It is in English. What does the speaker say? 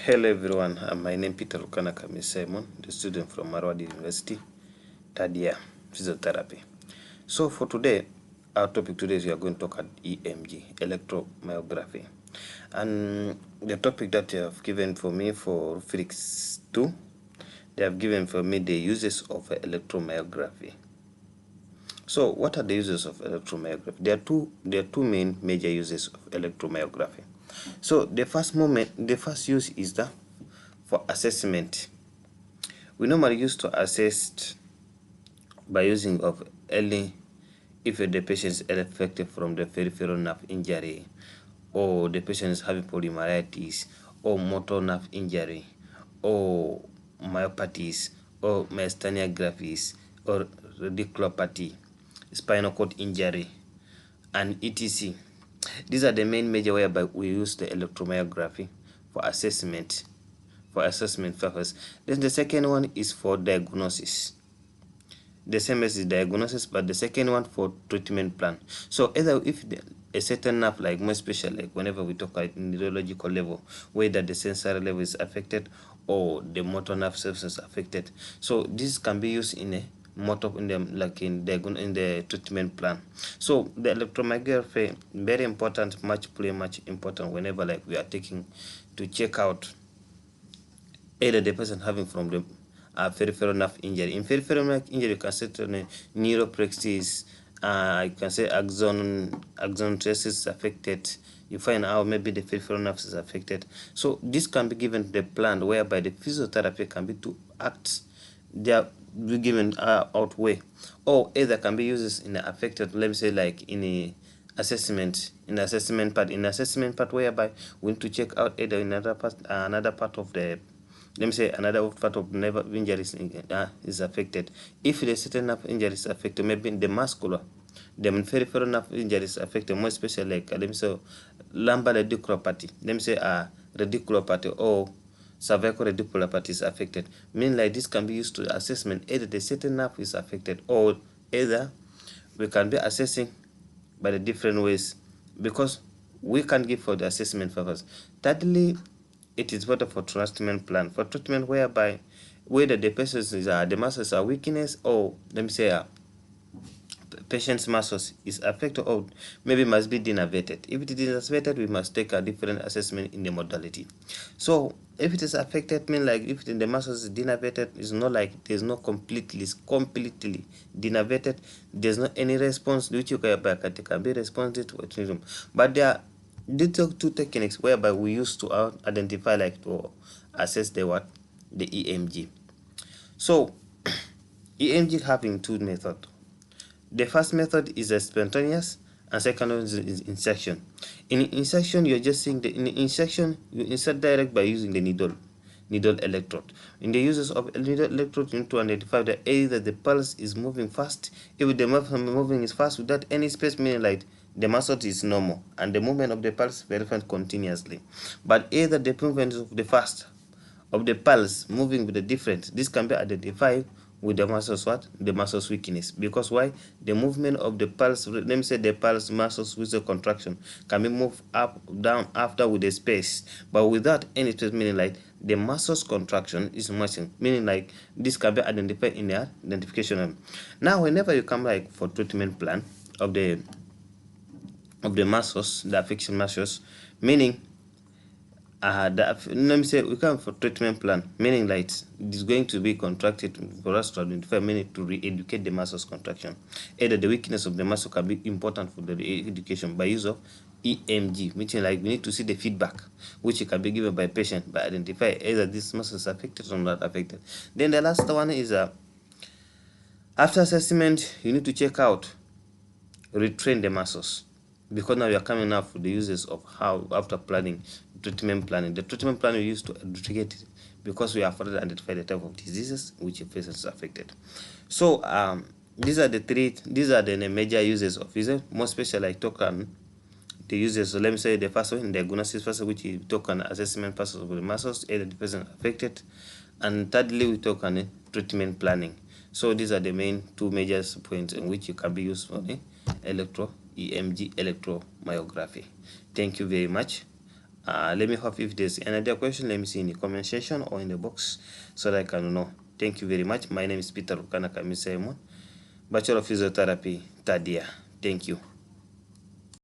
Hello everyone, my name is Peter Lukana Kami Simon, the student from Marwadi University, third year physiotherapy. So for today, our topic today is we are going to talk about EMG, electromyography. And the topic that they have given for me for Physics 2, they have given for me the uses of electromyography. So what are the uses of electromyography? There are two main major uses of electromyography. So the first use is for assessment. We normally used to assess by using of early if the patient is affected from the peripheral nerve injury, or the patient is having polymyelitis, or motor nerve injury, or myopathies, or myasthenia gravis, or radiculopathy, spinal cord injury, and etc. These are the main major whereby we use the electromyography for assessment purpose. Then the second one is for diagnosis. The same as the diagnosis, but the second one for treatment plan. So either if a certain nerve, like more special, like whenever we talk at neurological level, whether the sensory level is affected or the motor nerve cells is affected. So this can be used in a in the treatment plan. So the electromyography very important, much important whenever like we are taking to check out either the person having from the peripheral nerve injury. In peripheral nerve injury, you can say neuroplexus, you can say axon traces is affected. You find out maybe the peripheral nerves is affected. So this can be given the plan whereby the physiotherapy can be to act. They are be given out way, or either can be used in the affected. Let me say like in a assessment part whereby we need to check out either another part of the, let me say another part of nerve injury is affected. If the certain nerve injury is affected, maybe the muscular, the peripheral nerve injury is affected, more especially like let me say lumbar radiculopathy, let me say radiculopathy or cervical radiculopathy is affected. Meaning like this can be used to assessment either the certain nerve is affected, or either we can be assessing by the different ways, because we can give for the assessment purpose. Thirdly, it is better for treatment plan, for treatment whereby whether the patient's the muscles are weakness, or let me say patient's muscles is affected or maybe must be denervated. If it is denervated, we must take a different assessment in the modality. So if it is affected, mean like if the muscles is denervated, it's not like there's no completely denervated, there's not any response which you can be responsive to autism. But there are two techniques whereby we use to identify, like to assess the EMG. So EMG having two methods. The first method is a spontaneous, and second one is insertion. In insertion, you're just seeing in insertion you insert direct by using the needle electrode. In the uses of needle electrode, you need to identify that either the pulse is moving fast. If the moving is fast without any space, meaning like the muscle is normal and the movement of the pulse verified continuously. But either the movement of the fast of the pulse moving with the different, this can be identified with the muscles the muscles weakness. Because why? The movement of the pulse, let me say the pulse muscles with the contraction can be moved up down after with the space, but without any space, meaning like the muscles contraction is matching, meaning like this can be identified in the identification. Now whenever you come like for treatment plan of the muscles, the affection muscles, meaning let me say we come for treatment plan, meaning like it is going to be contracted for us to identify, meaning to re-educate the muscles contraction. Either the weakness of the muscle can be important for the re-education by use of EMG, meaning like we need to see the feedback which can be given by patient by identify either this muscle is affected or not affected. Then the last one is after assessment, you need to check out, retrain the muscles, because now you are coming up with the uses of how after planning treatment planning. The treatment plan we use to educate it, because we have already identified the type of diseases which a patient is affected. So these are the major uses of it. More special I talk on the uses. So let me say the first one, diagnosis first, which we talk on assessment first of the muscles, either the person affected, and thirdly we talk on treatment planning. So these are the main two major points in which you can be used for the EMG electromyography. Thank you very much. Let me hope if there's any other question, let me see in the comment section or in the box so that I can know. Thank you very much. My name is Peter Rukana Kamisaimon, Bachelor of Physiotherapy, third year. Thank you.